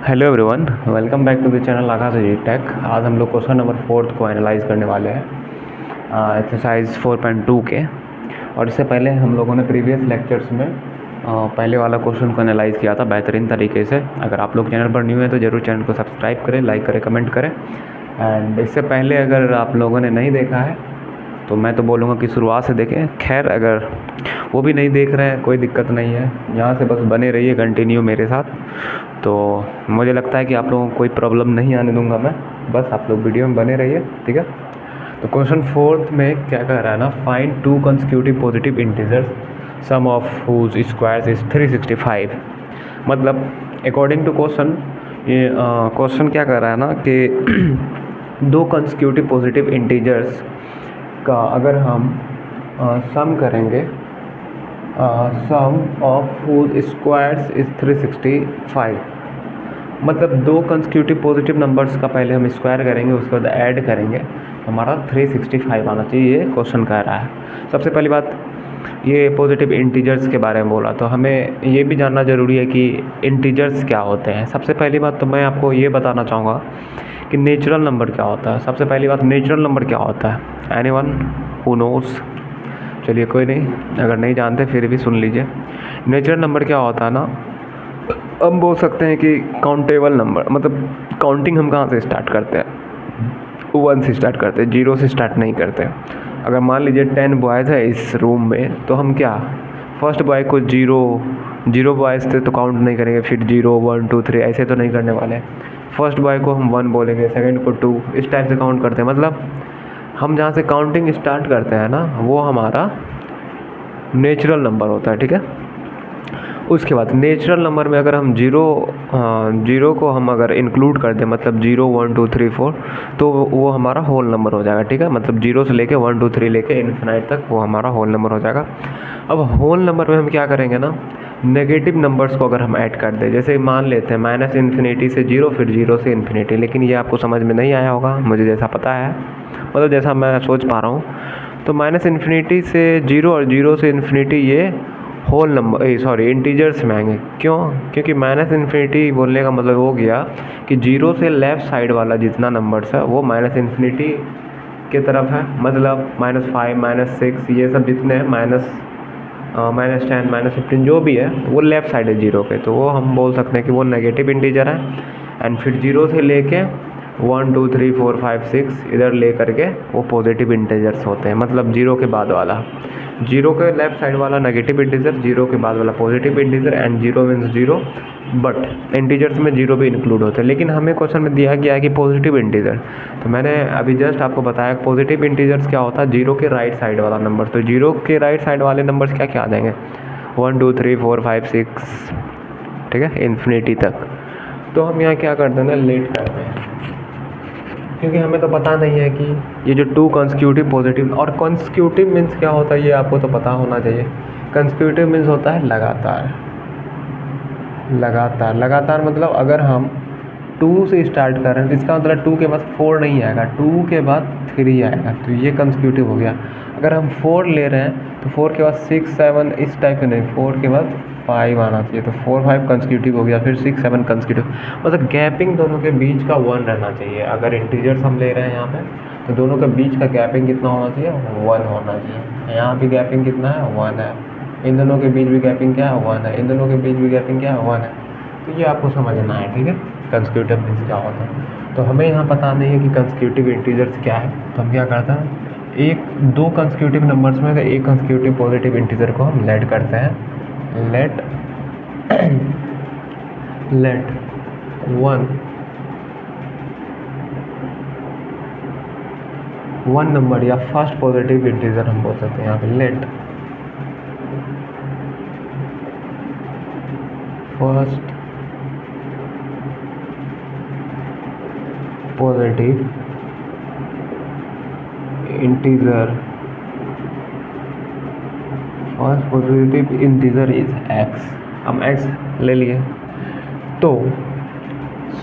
Hello everyone, welcome back to the channel Akash Ajit Tech. आज हम लोग क्वेश्चन नंबर 4 को एनालाइज करने वाले हैं एक्सरसाइज 4.2 के। और इससे पहले हम लोगों ने प्रीवियस लेक्चर्स में पहले वाला क्वेश्चन को एनालाइज किया था बेहतरीन तरीके से। अगर आप लोग चैनल पर न्यू हैं तो ज़रूर चैनल को सब्सक्राइब करें, लाइक करें, कमेंट करें। एंड इससे पहले अगर आप लोगों ने नहीं देखा है तो मैं तो बोलूँगा कि शुरुआत से देखें। खैर अगर वो भी नहीं देख रहे हैं कोई दिक्कत नहीं है, यहाँ से बस बने रहिए कंटिन्यू मेरे साथ। तो मुझे लगता है कि आप लोगों को कोई प्रॉब्लम नहीं आने दूंगा मैं, बस आप लोग वीडियो में बने रहिए, ठीक है। तो क्वेश्चन 4 में क्या कह रहा है ना, find 2 consecutive positive integers sum of whose squares is 365। मतलब अकॉर्डिंग टू क्वेश्चन ये क्वेश्चन क्या कह रहा है ना कि 2 कंसेक्यूटिव पॉजिटिव इंटीजर्स का अगर हम सम करेंगे, सम ऑफ हुज स्क्वायर्स इज 365। मतलब 2 कंसेक्यूटिव पॉजिटिव नंबर्स का पहले हम स्क्वायर करेंगे, उसके बाद ऐड करेंगे, हमारा 365 आना चाहिए, ये क्वेश्चन कह रहा है। सबसे पहली बात, ये पॉजिटिव इंटीजर्स के बारे में बोला तो हमें ये भी जानना ज़रूरी है कि इंटीजर्स क्या होते हैं। सबसे पहली बात तो मैं आपको ये बताना चाहूँगा कि नेचुरल नंबर क्या होता है। सबसे पहली बात, नेचुरल नंबर क्या होता है? Anyone who knows? चलिए कोई नहीं, अगर नहीं जानते फिर भी सुन लीजिए। नेचुरल नंबर क्या होता है ना, हम बोल सकते हैं कि काउंटेबल नंबर। मतलब काउंटिंग हम कहाँ से स्टार्ट करते हैं? 1 से स्टार्ट करते हैं, 0 से स्टार्ट नहीं करते। अगर मान लीजिए 10 बॉयज़ है इस रूम में, तो हम क्या फर्स्ट बॉय को 0 बॉयज़ थे तो काउंट नहीं करेंगे, फिर 0 1 2 3 ऐसे तो नहीं करने वाले। फर्स्ट बॉय को हम 1 बोलेंगे, सेकंड को 2, इस टाइप से काउंट करते हैं। मतलब हम जहाँ से काउंटिंग स्टार्ट करते हैं ना, वो हमारा नेचुरल नंबर होता है, ठीक है। उसके बाद नेचुरल नंबर में अगर हम जीरो को हम अगर इंक्लूड कर दें, मतलब 0 1 2 3 4, तो वो हमारा होल नंबर हो जाएगा, ठीक है। मतलब 0 से लेके 1 2 3 लेके इन्फिनाइट तक वो हमारा होल नंबर हो जाएगा। अब होल नंबर में हम क्या करेंगे ना, नेगेटिव नंबर्स को अगर हम ऐड कर दें, जैसे मान लेते हैं -इन्फिनिटी से 0, फिर 0 से इन्फिनिटी। लेकिन ये आपको समझ में नहीं आया होगा, मुझे जैसा पता है, मतलब जैसा मैं सोच पा रहा हूँ। तो -इन्फिनिटी से 0 और 0 से इन्फिनिटी ये होल नंबर इंटीजर्स में आएंगे। क्यों? क्योंकि -इन्फिनिटी बोलने का मतलब हो गया कि 0 से लेफ़्ट साइड वाला जितना नंबर्स है वो -इन्फिनिटी के तरफ है। मतलब -5 -6 ये सब जितने हैं, -10 -15 जो भी है वो लेफ़्ट साइड है 0 के, तो वो हम बोल सकते हैं कि वो नेगेटिव इंटीजर है। एंड फिर 0 से लेके 1 2 3 4 5 6 इधर ले करके वो पॉजिटिव इंटीजर्स होते हैं। मतलब 0 के बाद वाला, 0 के लेफ्ट साइड वाला नेगेटिव इंटीजर, 0 के बाद वाला positive integer. And 0 means 0, but integers में 0 भी इंक्लूड होते हैं। लेकिन हमें क्वेश्चन में दिया गया है कि पॉजिटिव इंटीजर, तो मैंने अभी जस्ट आपको बताया पॉजिटिव इंटीजर्स क्या होता है, 0 के राइट साइड वाला नंबर। तो 0 के राइट साइड वाले नंबर्स क्या क्या आ जाएंगे, 1 2 3 4 5 6, ठीक है, इन्फिनिटी तक। तो हम यहाँ क्या करते हैं ना, लेट करते हैं, क्योंकि हमें तो पता नहीं है कि ये जो 2 कंसेक्यूटिव पॉजिटिव, और कंसेक्यूटिव मीन्स क्या होता है ये आपको तो पता होना चाहिए। कंसेक्यूटिव मीन्स होता है लगातार। लगातार मतलब अगर हम 2 से स्टार्ट कर रहे हैं तो इसका मतलब 2 के बाद 4 नहीं आएगा, 2 के बाद 3 आएगा, तो ये कंसेक्यूटिव हो गया। अगर हम 4 ले रहे हैं तो 4 के बाद 6 7 इस टाइप से नहीं, 4 के बाद 5 आना चाहिए, तो 4 5 कंसेक्यूटिव हो गया, फिर 6 7 कंसेक्यूटिव। मतलब गैपिंग दोनों के बीच का 1 रहना चाहिए। अगर इंटीजर्स हम ले रहे हैं यहाँ पे, तो दोनों के बीच का गैपिंग कितना होना चाहिए, 1 होना चाहिए। यहाँ भी गैपिंग कितना है, 1 है। इन दोनों के बीच भी गैपिंग क्या है, 1 है। इन दोनों के बीच भी गैपिंग क्या है, 1 है। तो ये आपको समझना है, ठीक है, कंसेक्यूटिव मीन्स क्या होता है। तो हमें यहाँ पता नहीं है कि कंसेक्यूटिव इंटीजर्स क्या है, तो हम क्या करते हैं, 2 कंसेक्यूटिव नंबर्स में एक कंसेक्यूटिव पॉजिटिव इंटीजर को हम लेट करते हैं। लेट 1 नंबर या फर्स्ट पॉजिटिव इंटीजर हम बोल सकते हैं यहाँ पे, late first positive integer, first positive integer is x। हम x ले लिए, तो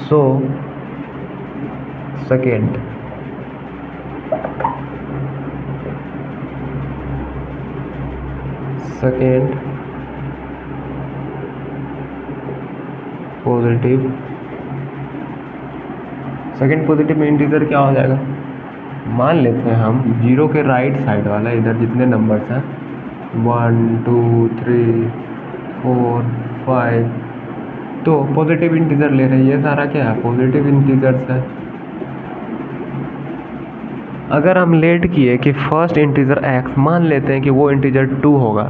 so second positive second positive integer क्या हो जाएगा, मान लेते हैं हम 0 के राइट साइड वाला इधर जितने नंबर्स हैं 1 2 3 4 5, तो पॉजिटिव इंटीजर ले रहे हैं, ये सारा क्या है पॉजिटिव इंटीजर्स है। अगर हम लेट किए कि फर्स्ट इंटीजर x, मान लेते हैं कि वो इंटीजर 2 होगा,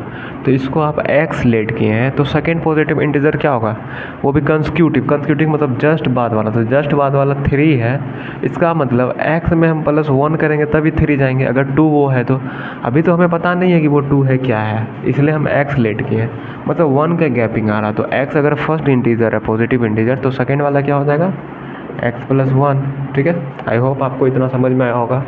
तो इसको आप x लेट किए हैं, तो सेकेंड पॉजिटिव इंटीजर क्या होगा, वो भी कंसेक्यूटिव मतलब जस्ट बाद वाला, तो जस्ट बाद वाला 3 है। इसका मतलब x में हम +1 करेंगे तभी 3 जाएंगे, अगर 2 वो है तो अभी तो हमें पता नहीं है कि वो 2 है क्या है, इसलिए हम x लेट किए हैं, मतलब 1 का गैपिंग आ रहा। तो x अगर फर्स्ट इंटीजर है पॉजिटिव इंटीजर, तो सेकेंड वाला क्या हो जाएगा x +1। ठीक है, आई होप आपको इतना समझ में आया होगा।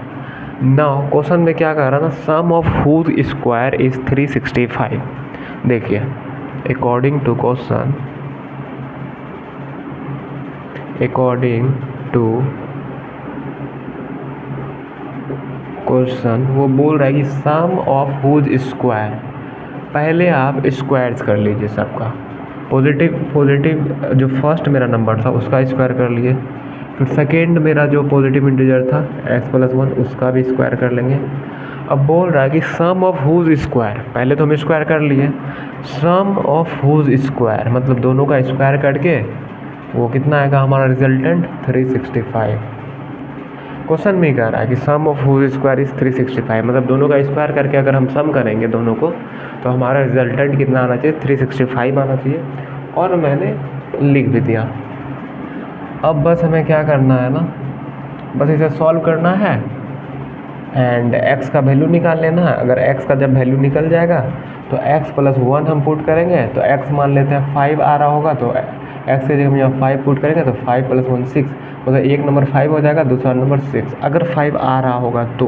नाउ क्वेश्चन में क्या कह रहा था, सम ऑफ हुज स्क्वायर इज 365। देखिए अकॉर्डिंग टू क्वेश्चन वो बोल रहा है कि सम ऑफ हुज स्क्वायर, पहले आप स्क्वायर्स कर लीजिए सबका, पॉजिटिव जो फर्स्ट मेरा नंबर था उसका स्क्वायर कर लिए, फिर सेकेंड मेरा जो पॉजिटिव इंटीजर था x +1 उसका भी स्क्वायर कर लेंगे। अब बोल रहा है कि सम ऑफ हुज स्क्वायर, पहले तो हम स्क्वायर कर लिए, सम ऑफ हुज स्क्वायर मतलब दोनों का स्क्वायर करके वो कितना आएगा हमारा रिजल्टेंट 365। क्वेश्चन में कह रहा है कि सम ऑफ हुज स्क्वायर इज 365, मतलब दोनों का स्क्वायर करके अगर हम सम करेंगे दोनों को तो हमारा रिजल्टेंट कितना आना चाहिए 365 आना चाहिए, और मैंने लिख भी दिया। अब बस हमें क्या करना है ना, बस इसे सॉल्व करना है एंड x का वैल्यू निकाल लेना है। अगर x का जब वैल्यू निकल जाएगा तो x +1 हम पुट करेंगे, तो x मान लेते हैं 5 आ रहा होगा, तो x के जगह हम यहाँ 5 पुट करेंगे तो 5 + 1 6, मतलब एक नंबर 5 हो जाएगा, दूसरा नंबर 6। अगर 5 आ रहा होगा तो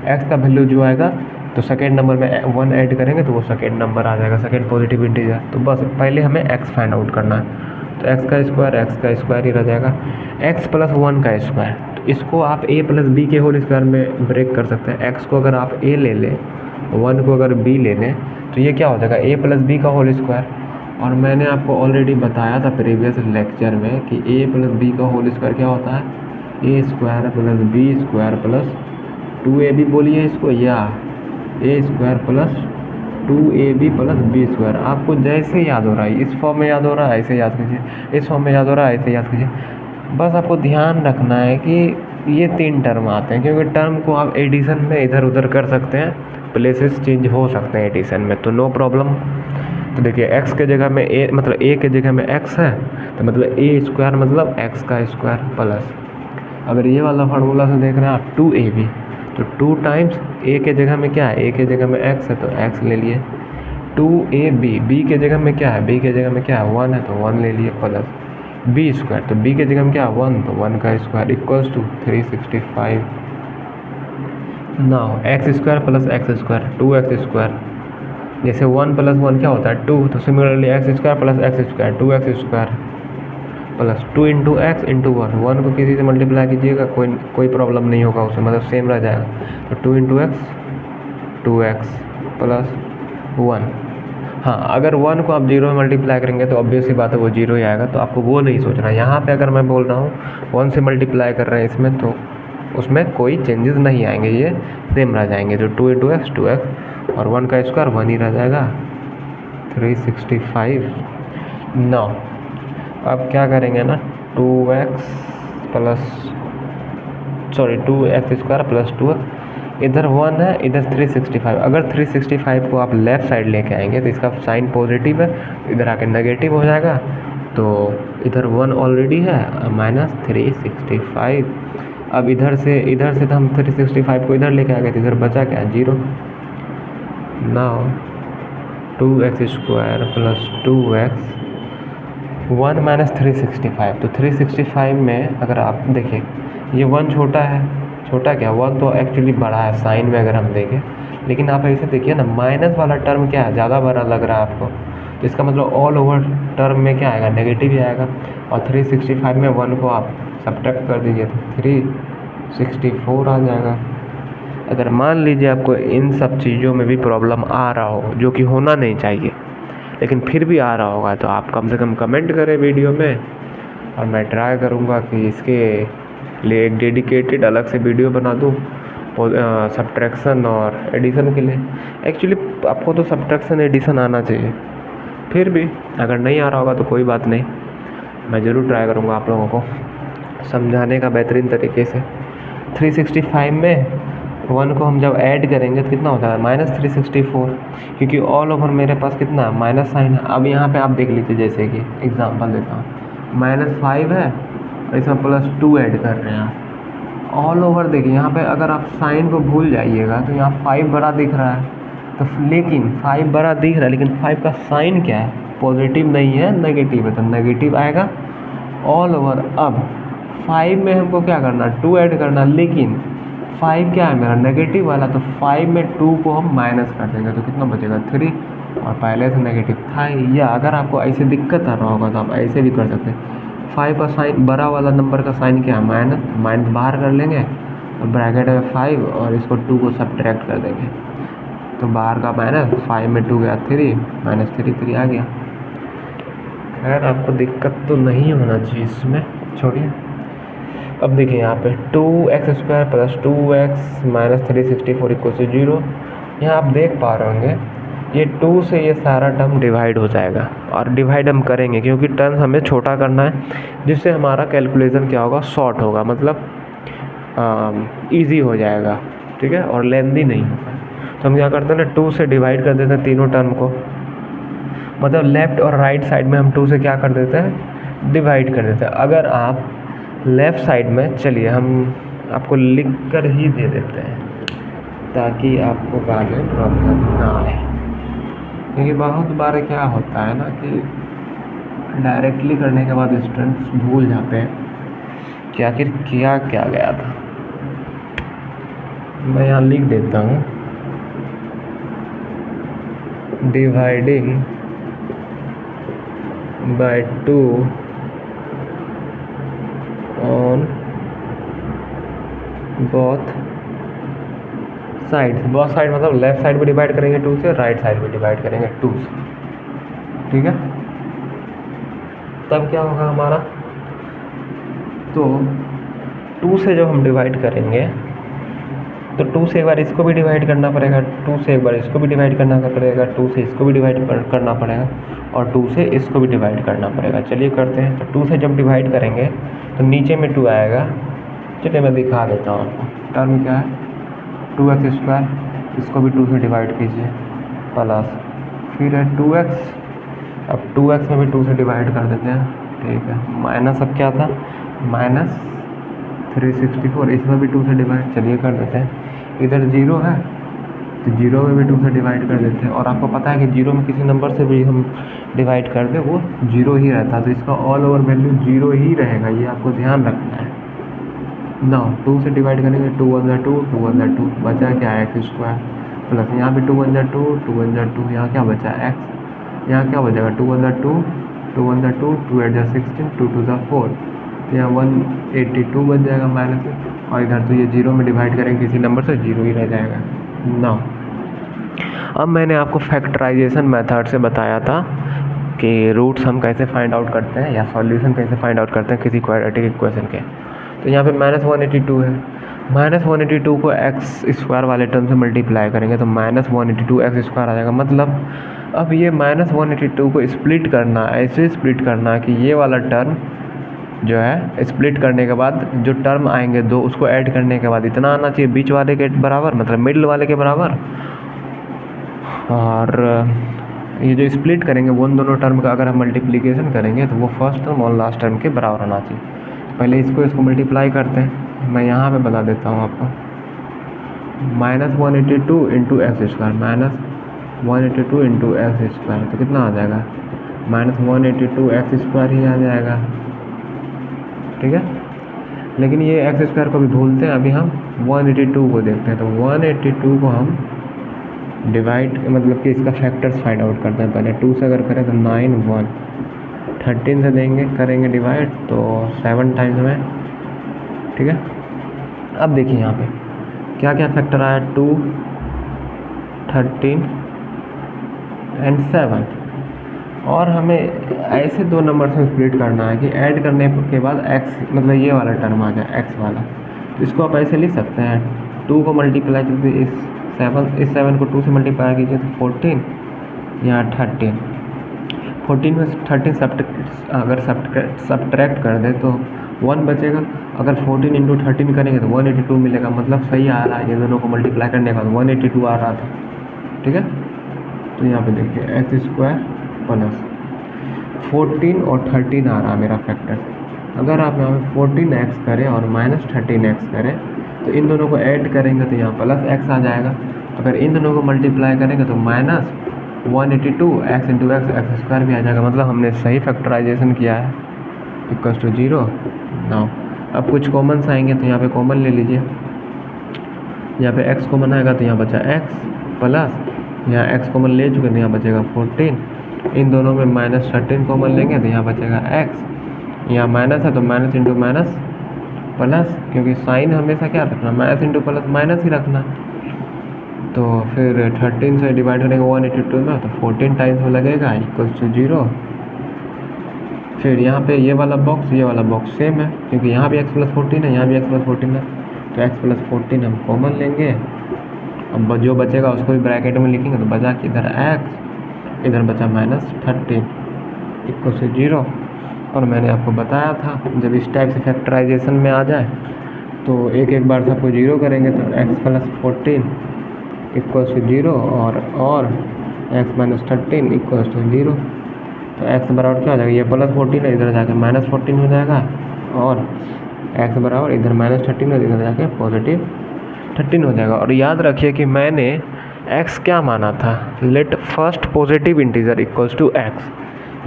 x का वैल्यू जो आएगा तो सेकेंड नंबर में 1 ऐड करेंगे तो वो सेकेंड नंबर आ जाएगा, सेकेंड पॉजिटिव इंटीजर। तो बस पहले हमें x फाइंड आउट करना है, तो x का स्क्वायर ही रह जाएगा, x +1 का स्क्वायर। तो इसको आप a + b के होल स्क्वायर में ब्रेक कर सकते हैं। x को अगर आप a ले लें, 1 को अगर b ले लें, तो ये क्या हो जाएगा a + b का होल स्क्वायर। और मैंने आपको ऑलरेडी बताया था प्रीवियस लेक्चर में कि a + b का होल स्क्वायर क्या होता है, a² + b² + 2ab बोलिए इसको, या a² + 2ab + b²। आपको जैसे याद हो रहा है, इस फॉर्म में याद हो रहा है ऐसे याद कीजिए, इस फॉर्म में याद हो रहा है ऐसे याद कीजिए। बस आपको ध्यान रखना है कि ये 3 टर्म आते हैं, क्योंकि टर्म को आप एडिशन में इधर उधर कर सकते हैं, प्लेसेस चेंज हो सकते हैं एडिशन में, तो नो प्रॉब्लम। तो देखिए x के जगह में a, मतलब a के जगह में x है, तो मतलब a² मतलब x का स्क्वायर प्लस, अगर ये वाला फार्मूला से देख रहे हैं आप 2ab, तो 2 टाइम्स a के जगह में क्या है, a के जगह में x है तो x ले लिए, 2ab, b के जगह में क्या है, b के जगह में क्या है 1 है तो 1 ले लिए, प्लस b², तो b के जगह में क्या है 1, तो 1 का square equals to 365। Now x² + x², 2x², जैसे 1 + 1 क्या होता है 2, तो similarly x² + x², 2x² plus 2 × x × 1, 1 को किसी से मल्टीप्लाई कीजिएगा कोई प्रॉब्लम नहीं होगा उसमें, मतलब सेम रह जाएगा। तो 2 × x 2x + 1। हाँ, अगर 1 को आप 0 में मल्टीप्लाई करेंगे तो ऑब्वियस सी बात है वो 0 ही आएगा, तो आपको वो नहीं सोचना। यहाँ पे अगर मैं बोल रहा हूँ 1 से मल्टीप्लाई कर रहे हैं इसमें, तो उसमें कोई चेंजेस नहीं आएंगे, ये सेम रह जाएंगे। तो 2 × x 2x और 1 का स्क्वायर 1 ही रह जाएगा, 365। नौ अब क्या करेंगे ना, 2x² + 2x, इधर 1 है इधर 365। अगर 365 को आप लेफ़्ट साइड लेके आएंगे तो इसका साइन पॉजिटिव है, इधर आके नेगेटिव हो जाएगा, तो इधर 1 ऑलरेडी है -365। अब इधर से तो हम 365 को इधर लेके आ गए, तो इधर बचा क्या 0। नाउ 2x² + 2x 1 - 365, तो 365 में अगर आप देखें ये 1 छोटा क्या 1 तो एक्चुअली बड़ा है साइन में अगर हम देखें, लेकिन आप ऐसे देखिए ना माइनस वाला टर्म क्या है ज़्यादा बड़ा लग रहा है आपको, तो इसका मतलब ऑल ओवर टर्म में क्या आएगा नेगेटिव ही आएगा। और 365 में 1 को आप सब्ट्रैक्ट कर दीजिए तो 364 आ जाएगा। अगर मान लीजिए आपको इन सब चीज़ों में भी प्रॉब्लम आ रहा हो, जो कि होना नहीं चाहिए, लेकिन फिर भी आ रहा होगा, तो आप कम से कम कमेंट करें वीडियो में, और मैं ट्राई करूँगा कि इसके लिए एक डेडिकेटेड अलग से वीडियो बना दूँ सब्ट्रैक्शन और एडिशन के लिए। एक्चुअली आपको तो सब्ट्रैक्शन एडिशन आना चाहिए, फिर भी अगर नहीं आ रहा होगा तो कोई बात नहीं, मैं ज़रूर ट्राई करूँगा आप लोगों को समझाने का बेहतरीन तरीके से। 365 में 1 को हम जब ऐड करेंगे तो कितना होता है -364, क्योंकि ऑल ओवर मेरे पास कितना है माइनस साइन है। अब यहाँ पे आप देख लीजिए, जैसे कि एग्जांपल देता हूँ, -5 है और इसमें +2 ऐड कर रहे हैं ऑल ओवर। देखिए यहाँ पे अगर आप साइन को भूल जाइएगा तो यहाँ 5 बड़ा दिख रहा है, तो लेकिन 5 बड़ा दिख रहा है, लेकिन 5 का साइन क्या है, पॉजिटिव नहीं है नेगेटिव है, तो नेगेटिव आएगा ऑल ओवर। अब 5 में हमको क्या करना है 2 ऐड करना, लेकिन 5 क्या है मेरा नेगेटिव वाला, तो 5 में 2 को हम माइनस कर देंगे तो कितना बचेगा 3, और पहले से नेगेटिव था। या अगर आपको ऐसे दिक्कत आ रहा होगा तो आप ऐसे भी कर सकते हैं, 5 का साइन बड़ा वाला नंबर का साइन क्या है माइनस बाहर कर लेंगे, तो ब्रैकेट में 5 और इसको 2 को सब्ट्रैक्ट कर देंगे, तो बाहर का माइनस 5 में 2 गया 3, -3 आ गया। खैर आपको दिक्कत तो नहीं होना चाहिए इसमें, छोड़िए। अब देखिए यहाँ पे 2x² + 2x - 364 = 0। यहाँ आप देख पा रहे होंगे ये 2 से ये सारा टर्म डिवाइड हो जाएगा, और डिवाइड हम करेंगे क्योंकि टर्म हमें छोटा करना है, जिससे हमारा कैलकुलेशन क्या होगा शॉर्ट होगा, मतलब ईजी हो जाएगा, ठीक है, और लेंदी नहीं होगा। तो हम क्या करते हैं ना 2 से डिवाइड कर देते हैं तीनों टर्म को, मतलब लेफ़्ट और राइट साइड में हम 2 से क्या कर देते हैं डिवाइड कर देते हैं। अगर आप लेफ़्ट साइड में, चलिए हम आपको लिख कर ही दे देते हैं ताकि आपको बाद में प्रॉब्लम ना आए, क्योंकि बहुत बार क्या होता है ना कि डायरेक्टली करने के बाद स्टूडेंट्स भूल जाते हैं कि आखिर किया क्या गया था। मैं यहाँ लिख देता हूँ dividing by 2 on both side मतलब लेफ़्ट साइड भी डिवाइड करेंगे 2 से, राइट साइड भी डिवाइड करेंगे 2 से, ठीक है। तब क्या होगा हमारा, तो 2 से जब हम डिवाइड करेंगे तो 2 से एक बार इसको भी डिवाइड करना पड़ेगा, 2 से एक बार इसको भी डिवाइड करना पड़ेगा, 2 से इसको भी डिवाइड करना पड़ेगा, और 2 से इसको भी डिवाइड करना पड़ेगा। चलिए करते हैं। तो 2 से जब डिवाइड करेंगे तो नीचे में 2 आएगा। चलिए मैं दिखा देता हूँ आपको, टर्म क्या है 2x², इसको भी 2 से डिवाइड कीजिए, प्लस फिर है 2x, अब 2x में भी 2 से डिवाइड कर देते हैं, ठीक है, माइनस अब क्या था -364, इसमें भी 2 से डिवाइड, चलिए कर देते हैं। इधर 0 है तो 0 में भी 2 से डिवाइड कर देते हैं, और आपको पता है कि 0 में किसी नंबर से भी हम डिवाइड कर दें वो 0 ही रहता है, तो इसका ऑल ओवर वैल्यू 0 ही रहेगा, ये आपको ध्यान रखना है ना। 2 से डिवाइड करेंगे 2 × 1 = 2, 2 × 1 = 2, बचा क्या x², प्लस यहाँ भी 2 × 1 = 2, 2 × 1 = 2, यहाँ क्या बचा x, यहाँ क्या बचेगा 2 × 1 = 2, 2 × 1 = 2, 2 × 8 = 16, 2 × 2 = 4, यहाँ 182 बच जाएगा माइनस में, और इधर तो ये 0 में डिवाइड करेंगे किसी नंबर से 0 ही रह जाएगा ना। अब मैंने आपको फैक्टराइजेशन मेथड से बताया था कि रूट्स हम कैसे फाइंड आउट करते हैं या सॉल्यूशन कैसे फाइंड आउट करते हैं किसी क्वाड्रेटिक इक्वेशन के। तो यहाँ पे -182 है, -182 को x² वाले टर्म से मल्टीप्लाई करेंगे तो -182x² आ जाएगा। मतलब अब ये -182 को स्प्लिट करना, ऐसे स्प्लिट करना कि ये वाला टर्म जो है स्प्लिट करने के बाद जो टर्म आएंगे दो, उसको ऐड करने के बाद इतना आना चाहिए बीच वाले के बराबर, मतलब मिडिल वाले के बराबर। और ये जो स्प्लिट करेंगे वो उन दोनों टर्म का अगर हम मल्टीप्लिकेशन करेंगे तो वो फर्स्ट टर्म और लास्ट टर्म के बराबर होना चाहिए। पहले इसको मल्टीप्लाई करते हैं, मैं यहाँ पे बता देता हूँ आपको, -182 × x², -182 × x², तो कितना आ जाएगा -182x² ही आ जाएगा, ठीक है। लेकिन ये x² को भी भूलते हैं, अभी हम 182 को देखते हैं। तो 182 को हम डिवाइड, मतलब कि इसका फैक्टर्स फाइंड आउट करते हैं। पहले 2 से अगर करें तो 9 1, 13 से देंगे करेंगे डिवाइड तो 7 टाइम्स में, ठीक है। अब देखिए यहाँ पे क्या क्या फैक्टर आया, 2, 13 एंड 7। और हमें ऐसे दो नंबर से स्प्लिट करना है कि ऐड करने के बाद एक्स मतलब ये वाला टर्म आ जाए एक्स वाला। तो इसको आप ऐसे लिख सकते हैं 2 को मल्टीप्लाई कीजिए इस 7 को 2 से मल्टीप्लाई कीजिए तो 14 यहाँ 13। 14 में 13 अगर सब्ट्रैक्ट कर दे तो 1 बचेगा। अगर 14 इंटू 13 करेंगे तो 182 मिलेगा, मतलब सही आ रहा है। ये दोनों को मल्टीप्लाई करने का 182 आ रहा था, ठीक है। तो यहाँ पे देखिए एक्स स्क्वायर प्लस 14 और 13 आ रहा है मेरा फैक्टर। अगर आप यहाँ पे 14x करें और माइनस 13x करें तो इन दोनों को ऐड करेंगे तो यहाँ प्लस x आ जाएगा। अगर इन दोनों को मल्टीप्लाई करेंगे तो minus 182 x into x square भी आ जाएगा, मतलब हमने सही फैक्टराइजेशन किया है। Equals to 0 now. अब कुछ कॉमन्स आएंगे तो यहाँ पे कॉमन ले लीजिए। यहाँ पे x कॉमन आएगा तो यहाँ बचा x प्लस यहाँ x कॉमन ले चुके तो यहाँ बचेगा 14। इन दोनों में माइनस 13 कॉमन लेंगे तो यहाँ बचेगा x। यहाँ माइनस है तो माइनस इंटू माइनस प्लस, क्योंकि साइन हमेशा क्या रखना, माइनस इंटू प्लस माइनस ही रखना। तो फिर 13 से डिवाइड करेंगे 182 में तो 14 टाइम्स में लगेगा इक्वल्स टू 0। फिर यहाँ पे ये वाला बॉक्स सेम है, क्योंकि यहाँ भी x प्लस 14 है, यहाँ भी x प्लस 14 है। तो x प्लस 14 हम कॉमन लेंगे। अब जो बचेगा उसको भी ब्रैकेट में लिखेंगे तो बचा कि इधर x, इधर बचा माइनस 13 इक्वल टू 0। और मैंने आपको बताया था जब इस टाइप से फैक्टराइजेशन में आ जाए तो एक बार सबको 0 करेंगे तो x प्लस 14 इक्वल टू 0 और x माइनस 13 इक्वल टू 0। तो x बराबर क्या हो जाएगा, ये प्लस 14 है, इधर जाके माइनस 14 हो जाएगा, और x बराबर इधर माइनस 13 है, इधर जाके पॉजिटिव 13 हो जाएगा। और याद रखिए कि मैंने x क्या माना था, let first positive integer equals to x।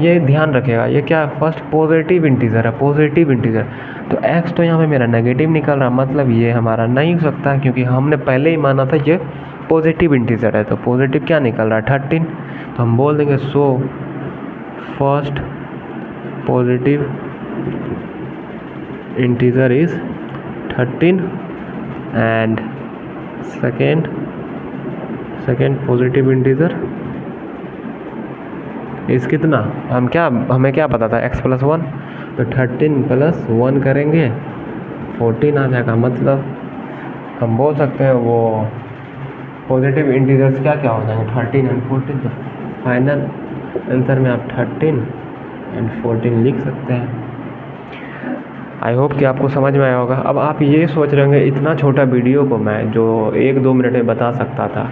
ये ध्यान रखिएगा, ये क्या फर्स्ट पॉजिटिव इंटीजर है, पॉजिटिव इंटीजर। तो x तो यहाँ पे मेरा नेगेटिव निकल रहा, मतलब ये हमारा नहीं हो सकता, क्योंकि हमने पहले ही माना था ये पॉजिटिव इंटीजर है। तो पॉजिटिव क्या निकल रहा है 13, तो हम बोल देंगे so first positive integer is 13 and second positive integer इस कितना, हमें क्या पता था x प्लस 1, तो 13 प्लस 1 करेंगे 14 आ जाएगा। मतलब हम बोल सकते हैं वो पॉजिटिव इंटीजर्स क्या क्या हो जाएंगे 13 एंड 14। तो फाइनल आंसर में आप 13 एंड 14 लिख सकते हैं। आई होप कि आपको समझ में आया होगा। अब आप ये सोच रहे होंगे इतना छोटा वीडियो को मैं जो 1-2 मिनट में बता सकता था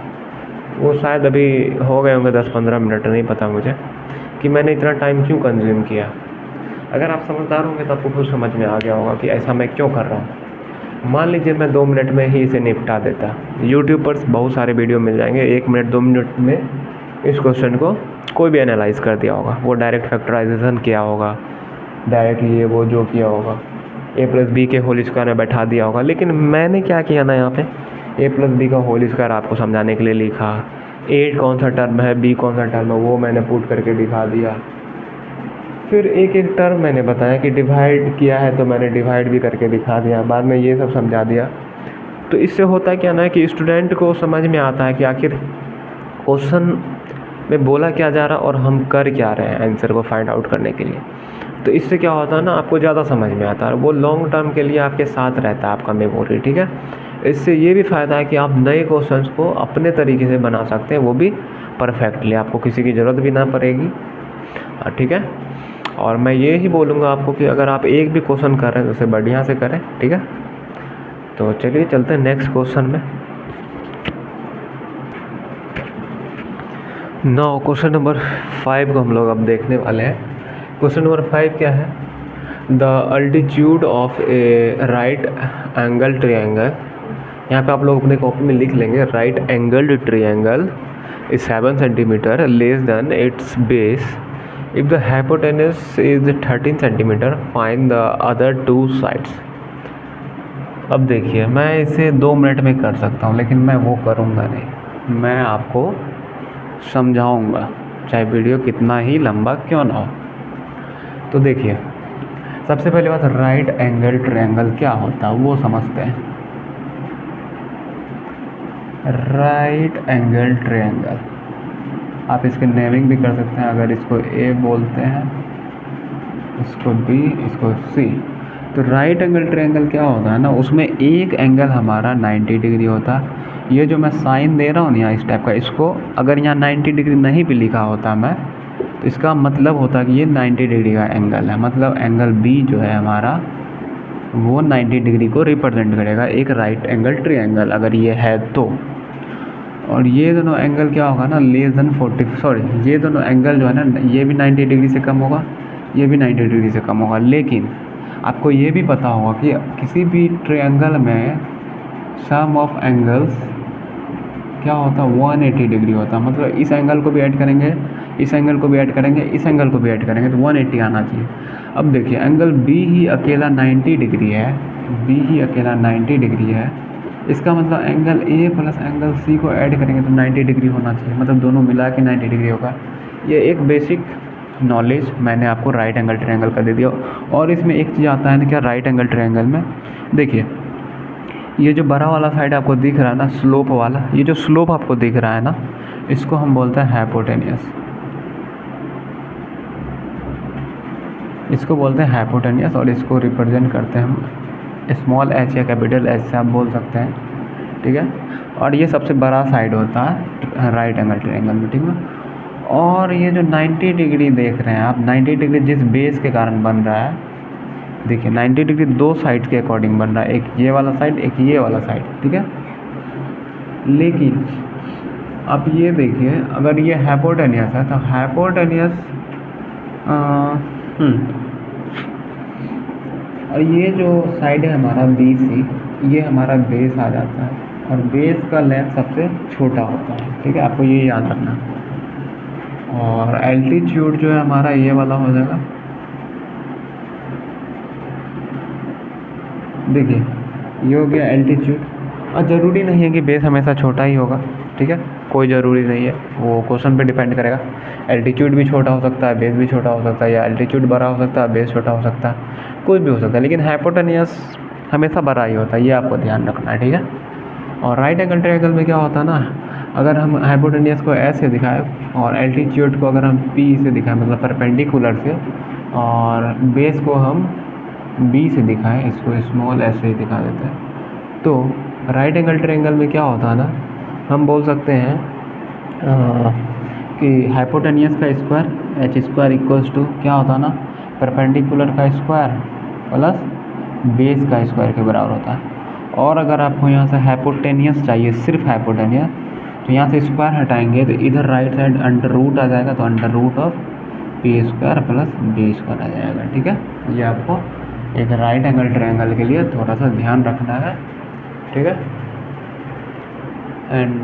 वो शायद अभी हो गए होंगे 10-15 मिनट, नहीं पता मुझे कि मैंने इतना टाइम क्यों कंज्यूम किया। अगर आप समझदार होंगे तो आपको खुद समझ में आ गया होगा कि ऐसा मैं क्यों कर रहा हूँ। मान लीजिए मैं 2 मिनट में ही इसे निपटा देता, यूट्यूब पर बहुत सारे वीडियो मिल जाएंगे, 1 मिनट 2 मिनट में इस क्वेश्चन को कोई भी एनालाइज कर दिया होगा। वो डायरेक्ट फैक्टराइजेशन किया होगा, डायरेक्ट ये वो जो किया होगा a प्लस बी के होल स्क्वायर में बैठा दिया होगा। लेकिन मैंने क्या किया ना, यहाँ पे a प्लस बी का होल स्क्वायर आपको समझाने के लिए लिखा, a कौन सा टर्म है b कौन सा टर्म है वो मैंने पुट करके दिखा दिया। फिर एक एक टर्म मैंने बताया कि डिवाइड किया है तो मैंने डिवाइड भी करके दिखा दिया, बाद में ये सब समझा दिया। तो इससे होता क्या ना कि स्टूडेंट को समझ में आता है कि आखिर क्वेश्चन में बोला क्या जा रहा और हम कर क्या रहे हैं आंसर को फाइंड आउट करने के लिए। तो इससे क्या होता है ना, आपको ज़्यादा समझ में आता है, वो लॉन्ग टर्म के लिए आपके साथ रहता है आपका मेमोरी, ठीक है। इससे ये भी फ़ायदा है कि आप नए क्वेश्चंस को अपने तरीके से बना सकते हैं, वो भी परफेक्टली, आपको किसी की ज़रूरत भी ना पड़ेगी, ठीक है। और मैं ये ही बोलूँगा आपको कि अगर आप एक भी क्वेश्चन कर रहे हैं तो उसे बढ़िया से करें, ठीक है। तो चलिए चलते हैं नेक्स्ट क्वेश्चन में। नाउ क्वेश्चन नंबर 5 को हम लोग अब देखने वाले हैं। क्वेश्चन नंबर 5 क्या है, the altitude of a right angle triangle. यहाँ पे आप लोग अपने कॉपी में लिख लेंगे, right angled triangle is 7 centimetre less than its base if the hypotenuse is 13 centimetre, find the other 2 sides. अब देखिए मैं इसे 2 मिनट में कर सकता हूँ, लेकिन मैं वो करूँगा नहीं, मैं आपको समझाऊँगा चाहे वीडियो कितना ही लंबा क्यों ना हो। तो देखिए सबसे पहले बात, राइट एंगल ट्रायंगल क्या होता है वो समझते हैं। राइट एंगल ट्रायंगल आप इसकी नेमिंग भी कर सकते हैं, अगर इसको ए बोलते हैं, इसको बी, इसको सी। तो राइट एंगल ट्रायंगल क्या होता है ना, उसमें एक एंगल हमारा 90 डिग्री होता है। ये जो मैं साइन दे रहा हूँ ना यहाँ इस टाइप का, इसको अगर यहाँ 90 डिग्री नहीं भी लिखा होता मैं, तो इसका मतलब होता कि ये 90 डिग्री का एंगल है। मतलब एंगल बी जो है हमारा वो 90 डिग्री को रिप्रेजेंट करेगा, एक राइट एंगल ट्रायंगल अगर ये है तो। और ये दोनों एंगल क्या होगा ना, लेस देन 40, सॉरी ये दोनों एंगल जो है ना, ये भी 90 डिग्री से कम होगा, ये भी 90 डिग्री से कम होगा। लेकिन आपको ये भी पता होगा कि किसी भी ट्रायंगल में सम ऑफ एंगल्स क्या होता है, 180 डिग्री होता है। मतलब इस एंगल को भी ऐड करेंगे, इस एंगल को भी ऐड करेंगे, इस एंगल को भी ऐड करेंगे, तो 180 आना चाहिए। अब देखिए एंगल बी ही अकेला 90 डिग्री है, बी ही अकेला 90 डिग्री है, इसका मतलब angle A plus angle C को ऐड करेंगे तो 90 डिग्री होना चाहिए, मतलब दोनों मिला के 90 डिग्री होगा। ये एक बेसिक नॉलेज मैंने आपको राइट एंगल ट्रायंगल का दे दिया। और इसमें एक चीज़ आता है ना क्या, राइट एंगल ट्रायंगल में देखिए ये जो बड़ा वाला साइड आपको दिख रहा है ना, स्लोप वाला, ये जो स्लोप आपको दिख रहा है ना, इसको हम बोलते हैं हाइपोटेनियस, इसको बोलते हैं हाइपोटेनियस। और इसको रिप्रेजेंट करते हैं हम स्मॉल एच या कैपिटल एच से आप बोल सकते हैं, ठीक है। और ये सबसे बड़ा साइड होता है राइट एंगल ट्रायंगल में, ठीक है। और ये जो 90 डिग्री देख रहे हैं आप, 90 डिग्री जिस बेस के कारण बन रहा है, देखिए 90 डिग्री दो साइड के अकॉर्डिंग बन रहा है, एक ये वाला साइड, एक ये वाला साइड, ठीक है। लेकिन आप ये देखिए अगर ये हाइपोटेनियस है तो हाइपोटेनियस और ये जो साइड है हमारा बी सी, ये हमारा बेस आ जाता है, और बेस का लेंथ सबसे छोटा होता है, ठीक है, आपको ये याद रखना। और एल्टीट्यूड जो है हमारा ये वाला हो जाएगा, देखिए ये हो गया एल्टीट्यूड। और ज़रूरी नहीं है कि बेस हमेशा छोटा ही होगा, ठीक है, कोई ज़रूरी नहीं है, वो क्वेश्चन पे डिपेंड करेगा। एल्टीट्यूड भी छोटा हो सकता है, बेस भी छोटा हो सकता है, या एल्टीट्यूड बड़ा हो सकता है, बेस छोटा हो सकता है, कुछ भी हो सकता है, लेकिन हाइपोटेनियस हमेशा बड़ा ही होता है, ये आपको ध्यान रखना है, ठीक है। और राइट एंगल ट्रायंगल में क्या होता है ना, अगर हम हाइपोटेनियस को ऐसे दिखाएं और एल्टीट्यूड को अगर हम पी से दिखाएं, मतलब परपेंडिकुलर से, और बेस को हम बी से दिखाएं, इसको स्मॉल ऐसे ही दिखा देते हैं, तो राइट एंगल ट्रायंगल में क्या होता है ना, हम बोल सकते हैं कि हाइपोटेनियस का square H square equals to क्या होता है ना, परपेंडिकुलर का स्क्वायर प्लस बेस का स्क्वायर के बराबर होता है। और अगर आपको यहाँ से हाइपोटेनियस चाहिए, सिर्फ हाइपोटेनियस, तो यहाँ से स्क्वायर हटाएंगे तो इधर राइट साइड अंडर रूट आ जाएगा, तो under root of P square plus B square आ जाएगा, ठीक है। ये आपको एक राइट एंगल ट्रायंगल के लिए थोड़ा सा ध्यान रखना है, ठीक है। एंड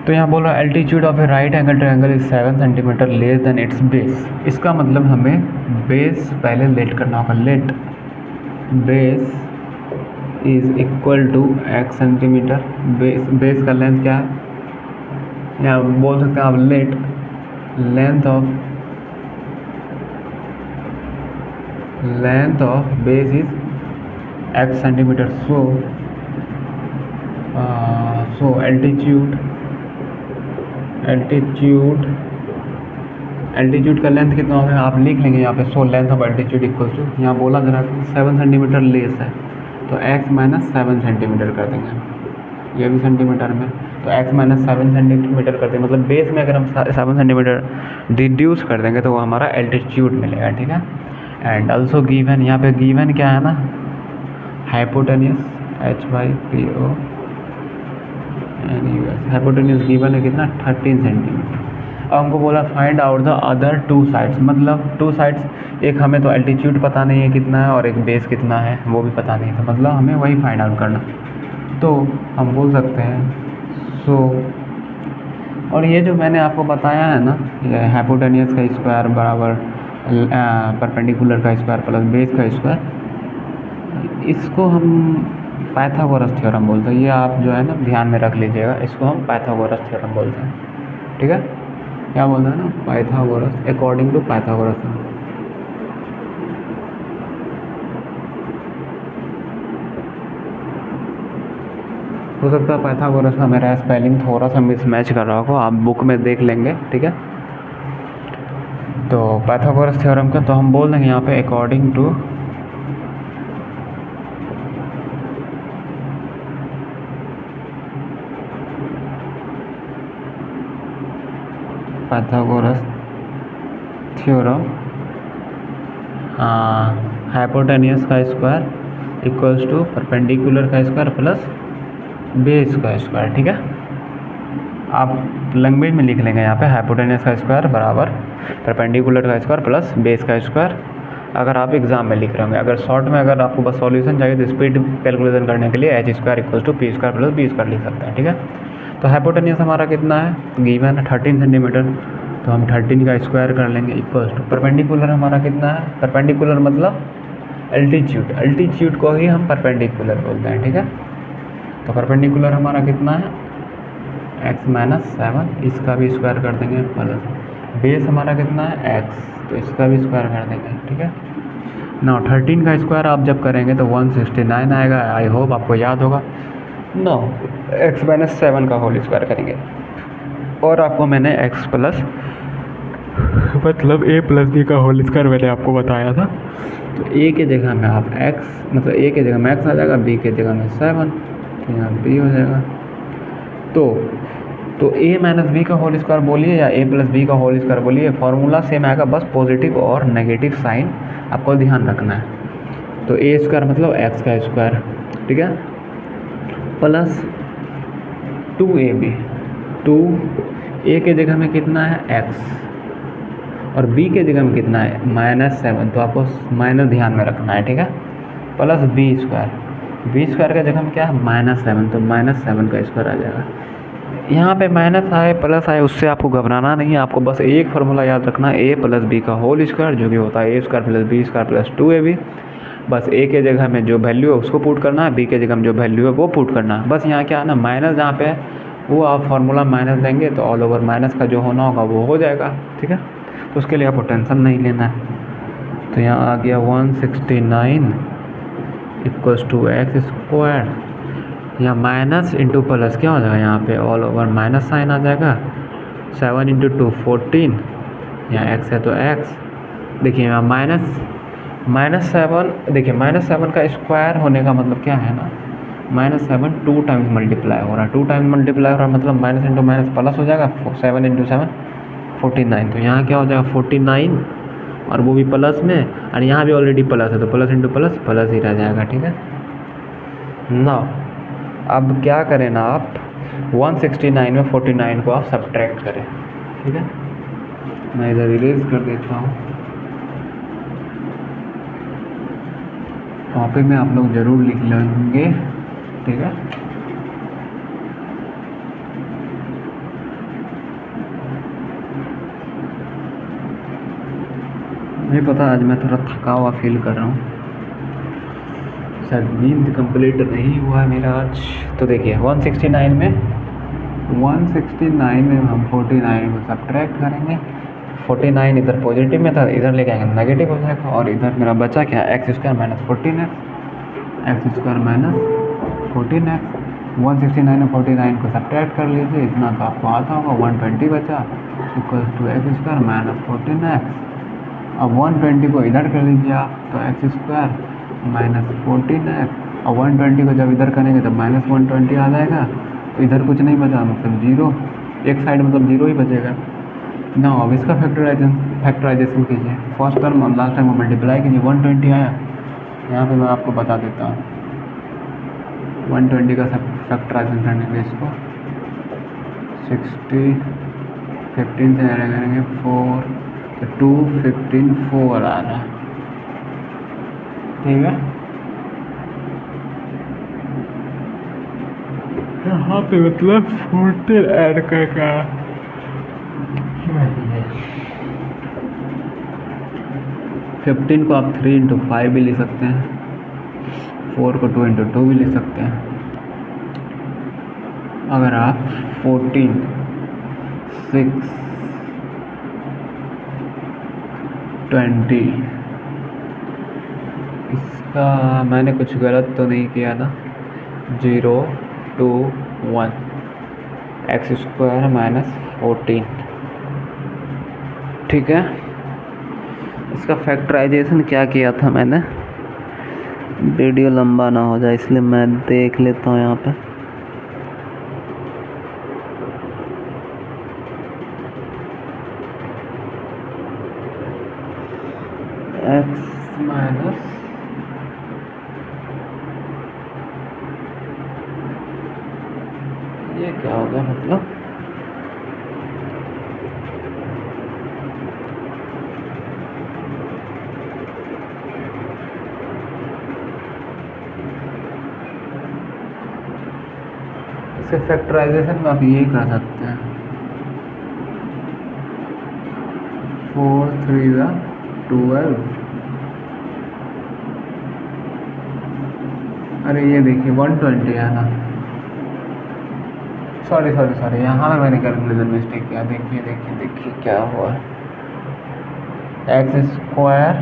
तो यहाँ बोल रहा है altitude of a right angle triangle is 7 centimetre less than its base. इसका मतलब हमें बेस पहले लेट करना होगा, let base is equal to x centimetre, base का लेंथ क्या है, यहाँ बोल सकते हैं आप let length of base is x centimetre, so altitude का लेंथ कितना होगा आप लिख लेंगे यहाँ पे, so length of altitude equal to, यहाँ बोला जरा 7 सेंटीमीटर लेस है तो x माइनस 7 सेंटीमीटर कर देंगे, ये भी सेंटीमीटर में, तो x माइनस 7 सेंटीमीटर कर देंगे, मतलब बेस में अगर हम 7 सेंटीमीटर डिड्यूस कर देंगे तो वो हमारा एल्टीट्यूड मिलेगा, ठीक है। एंड ऑल्सो गिवन, यहाँ पे गिवन क्या है ना, हाइपोटेनियस h/p(O) हाइपोटेनियस गिवन है कितना, 13 सेंटीमीटर। अब हमको बोला find out the other two sides, मतलब टू साइड्स, एक हमें तो एल्टीट्यूड पता नहीं है कितना है और एक बेस कितना है वो भी पता नहीं था, मतलब हमें वही फाइंड आउट करना। तो हम बोल सकते हैं सो, और ये जो मैंने आपको बताया है ना, ये हाइपोटेनियस का स्क्वायर बराबर परपेंडिकुलर का स्क्वायर प्लस बेस का स्क्वायर, इसको हम पाइथागोरस थ्योरम बोलते हैं। ये आप जो है ना ध्यान में रख लीजिएगा, इसको हम पाइथागोरस थ्योरम बोलते हैं, ठीक है। क्या बोलते हैं ना, पाइथागोरस, अकॉर्डिंग टू पाइथागोरस। हो सकता है पाइथागोरस का मेरा स्पेलिंग थोड़ा सा मिसमैच कर रहा होगा, आप बुक में देख लेंगे, ठीक है। तो पाइथागोरस थ्योरम का तो हम बोल देंगे यहाँ पे according to Pythagoras theorem hypotenuse का स्क्वायर इक्वल्स टू परपेंडिकुलर का स्क्वायर प्लस बेस का स्क्वायर, ठीक है। आप लैंग्वेज में लिख लेंगे यहाँ पे हाइपोटेनियस का स्क्वायर बराबर परपेंडिकुलर का स्क्वायर प्लस बेस का स्क्वायर, अगर आप एग्जाम में लिख रहे होंगे। अगर शॉर्ट में अगर आपको बस सॉल्यूशन चाहिए तो स्पीड कैलकुलेशन करने के लिए H square equals to P square plus B square लिख सकते हैं, ठीक है। तो हाइपोटेनियस हमारा कितना है, गिवन है 13 सेंटीमीटर, तो हम 13 का स्क्वायर कर लेंगे इक्वल्स टू परपेंडिकुलर हमारा कितना है, परपेंडिकुलर मतलब एल्टीट्यूड, एल्टीट्यूड को ही हम परपेंडिकुलर बोलते हैं, ठीक है। तो परपेंडिकुलर हमारा कितना है x माइनस 7, इसका भी स्क्वायर कर देंगे प्लस बेस हमारा कितना है x, तो इसका भी स्क्वायर कर देंगे, ठीक है ना। 13 का स्क्वायर आप जब करेंगे तो 169 आएगा, आई होप आपको याद होगा। नो x माइनस 7 का होल स्क्वायर करेंगे, और आपको मैंने x प्लस मतलब a प्लस बी का होल स्क्वायर मैंने आपको बताया था। तो a के जगह में आप x मतलब a के जगह में x आ जाएगा, b के जगह में 7, तो यहाँ b हो जाएगा। तो a माइनस बी का होल स्क्वायर बोलिए या a प्लस बी का होल स्क्वायर बोलिए, फॉर्मूला सेम आएगा, बस पॉजिटिव और नेगेटिव साइन आपको ध्यान रखना है। तो a स्क्वायर मतलब x का स्क्वायर, ठीक है, प्लस 2ab, 2a के जगह में कितना है x और b के जगह में कितना है माइनस 7, तो आपको माइनस ध्यान में रखना है, ठीक है, प्लस b स्क्वायर के जगह में क्या है माइनस 7, तो माइनस 7 का स्क्वायर आ जाएगा। यहाँ पे माइनस आए प्लस आए उससे आपको घबराना नहीं है, आपको बस एक फार्मूला याद रखना है, a प्लस बी का होल स्क्वायर जो कि होता है a square plus B square plus 2ab। बस a के जगह में जो वैल्यू है उसको पुट करना है, b के जगह में जो वैल्यू है वो पुट करना है। बस यहाँ क्या है ना, माइनस जहाँ पे वो आप फार्मूला माइनस देंगे तो ऑल ओवर माइनस का जो होना होगा वो हो जाएगा, ठीक है। तो उसके लिए आपको टेंशन नहीं लेना है। तो यहाँ आ गया 169 इक्वल्स टू एक्स स्क्वायर, यहाँ माइनस इंटू प्लस क्या हो जाएगा, यहाँ पे ऑल ओवर माइनस साइन आ जाएगा, 7 इंटू 2 14, यहाँ x है तो x, देखिए यहाँ माइनस 7, देखिए माइनस 7 का स्क्वायर होने का मतलब क्या है ना, माइनस 7 2 टाइम्स मल्टीप्लाई हो रहा है, 2 टाइम्स मल्टीप्लाई हो रहा है मतलब माइनस इंटू माइनस प्लस हो जाएगा, 7 इंटू 7 49, तो यहाँ क्या हो जाएगा 49 और वो भी प्लस में, और यहाँ भी ऑलरेडी प्लस है तो प्लस इंटू प्लस प्लस ही रह जाएगा, ठीक है ना। अब क्या करें ना, आप 169 में 49 को आप सब्ट्रैक्ट करें, ठीक है। मैं इधर इरेज कर देता हूँ, कॉपी में आप लोग ज़रूर लिख लेंगे, ठीक है। मुझे पता आज मैं थोड़ा थका हुआ फील कर रहा हूँ, शायद नींद कंप्लीट नहीं हुआ है मेरा आज। तो देखिए 169 में हम 49 को सब्ट्रैक्ट करेंगे, 49 इधर पॉजिटिव में था, इधर लेके आएंगे नेगेटिव हो जाएगा, और इधर मेरा बचा क्या x square minus 14x, x square minus 14x। 169 में 49 को सब्ट्रैक्ट कर लीजिए, इतना तो आपको आता होगा, 120 बचा equals to x square minus 14x। अब 120 को इधर कर लीजिए आप, तो एक्स स्क्वायर माइनस 14x, और 120 को जब इधर करेंगे तो माइनस 120 आ जाएगा, तो इधर कुछ नहीं बचा मतलब जीरो, एक साइड मतलब जीरो ही बचेगा ना। अब इसका फैक्टराइजेशन कीजिए, फर्स्ट टर्म और लास्ट टर्म को मल्टीप्लाई कीजिए, 120 आया, यहाँ पे मैं आपको बता देता हूँ 120 का फैक्टराइजेशन करने के इसको 60 15 से ऐड करेंगे 4, तो 2 15 4 आ रहा है, ठीक है। यहाँ पे मतलब 14 ऐड करके 15 को आप 3 इंटू 5 भी ले सकते हैं, 4 को 2 इंटू 2 भी ले सकते हैं। अगर आप 14 6 20, इसका मैंने कुछ गलत तो नहीं किया था, 0 2 1 एक्स स्क्वायर माइनस 14। ठीक है, इसका फैक्टराइजेशन क्या किया था मैंने, वीडियो लंबा ना हो जाए इसलिए मैं देख लेता हूँ यहाँ पे। एक्स माइनस ये क्या हो गया, मतलब इसके फैक्टराइजेशन में आप ये कर सकते हैं 4 3 12। अरे ये देखिए 120 है ना, सॉरी यहाँ पे मैंने कैलकुलेशन मिस्टेक किया। देखिए क्या हुआ, एक्स स्क्वायर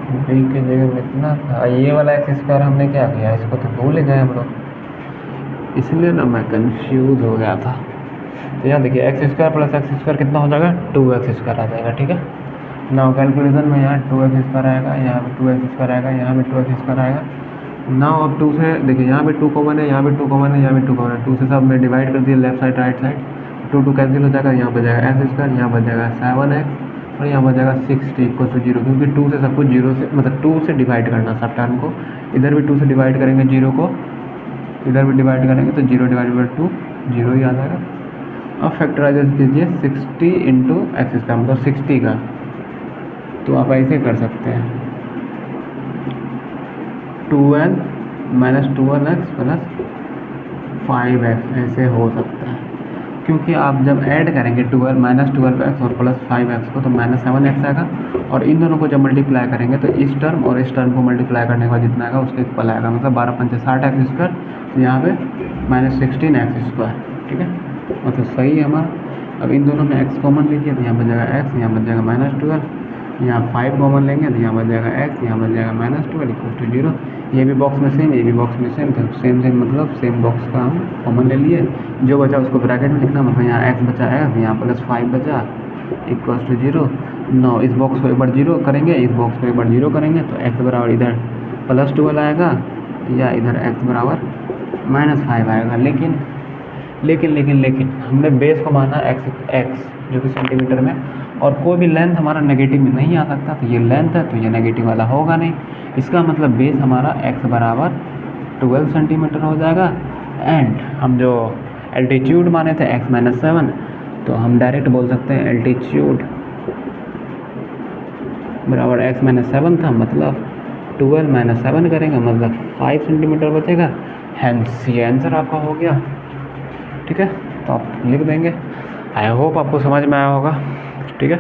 बी की जगह में इतना था, ये वाला एक्स स्क्वायर हमने क्या किया, इसको तो भूल गए हम लोग, इसलिए ना मैं कंफ्यूज हो गया था। तो यहाँ देखिए x square plus x square कितना हो जाएगा, 2x स्क्वायर आ जाएगा। ठीक है ना, कैलकुलेशन में यहाँ 2x स्क्वायर आएगा, यहाँ पे 2x स्क्वायर आएगा, यहाँ पे 2x स्क्वायर आएगा ना। अब 2 से देखिए यहाँ पे 2 कॉमन है, यहाँ पे 2 कॉमन है, यहाँ पे 2 कॉमन है, 2 से सब में डिवाइड कर दिया left side right side, 2 cancel हो जाएगा, यहाँ पर जाएगा एक्स स्क्वायर, यहाँ पर जाएगा 7x और यहाँ पर जाएगा 60 इक्वल टू 0, क्योंकि 2 से सब कुछ 0 से मतलब 2 से डिवाइड करना सब टर्म को, इधर भी 2 से डिवाइड करेंगे 0 को, इधर भी डिवाइड करेंगे तो 0 डिवाइड बाई 2 0 ही आ जाएगा। अब फैक्टराइज कीजिए 60 इंटू एक्स स्क्वायर मतलब 60 का, तो आप ऐसे कर सकते हैं 2n minus 2x plus 5x, ऐसे हो सकता है, क्योंकि आप जब ऐड करेंगे 12 माइनस 12x और प्लस 5x को तो माइनस 7x आएगा, और इन दोनों को जब मल्टीप्लाई करेंगे तो इस टर्म और इस टर्म को मल्टीप्लाई करने के बाद जितना आएगा उसके इक्वल आएगा, मतलब 12 पंचे 60x स्क्वायर, तो यहाँ पे माइनस 16x स्क्वायर। ठीक है, मतलब सही है हमारा। अब इन दोनों में x कॉमन लीजिए तो यहाँ बच जाएगा x, यहाँ बच जाएगा माइनस 12, यहाँ 5 कॉमन लेंगे तो यहाँ बच जाएगा x, यहाँ बच जाएगा माइनस 12 इक्वल टू 0। ये भी बॉक्स में सेम, ये भी बॉक्स में सेम, तो सेम मतलब सेम बॉक्स का हम कॉमन ले लिए, जो बचा उसको ब्रैकेट में लिखना, मतलब यहाँ x बचा x, यहाँ प्लस 5 बचा इक्वल टू 0। नो, इस बॉक्स को एक बार 0 करेंगे, इस बॉक्स को एक बार 0 करेंगे तो x बराबर इधर प्लस 12 आएगा या इधर x बराबर माइनस 5 आएगा। लेकिन हमने बेस को माना x जो कि सेंटीमीटर में, और कोई भी लेंथ हमारा नेगेटिव में नहीं आ सकता, तो ये लेंथ है तो ये नेगेटिव वाला होगा नहीं, इसका मतलब बेस हमारा x बराबर 12 सेंटीमीटर हो जाएगा। एंड हम जो एल्टीट्यूड माने थे x माइनस 7, तो हम डायरेक्ट बोल सकते हैं एल्टीट्यूड बराबर x माइनस 7 था, मतलब 12 माइनस 7 करेंगे मतलब 5 सेंटीमीटर बचेगा, हैंस ये आंसर आपका हो गया। ठीक है, तो आप लिख देंगे। आई होप आपको समझ में आया होगा। ठीक है,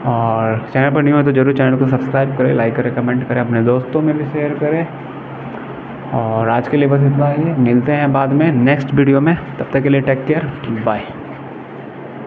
और चैनल पर नहीं हो तो ज़रूर चैनल को सब्सक्राइब करें, लाइक करें, कमेंट करें, अपने दोस्तों में भी शेयर करें। और आज के लिए बस इतना ही, मिलते हैं बाद में नेक्स्ट वीडियो में, तब तक के लिए टेक केयर, बाय।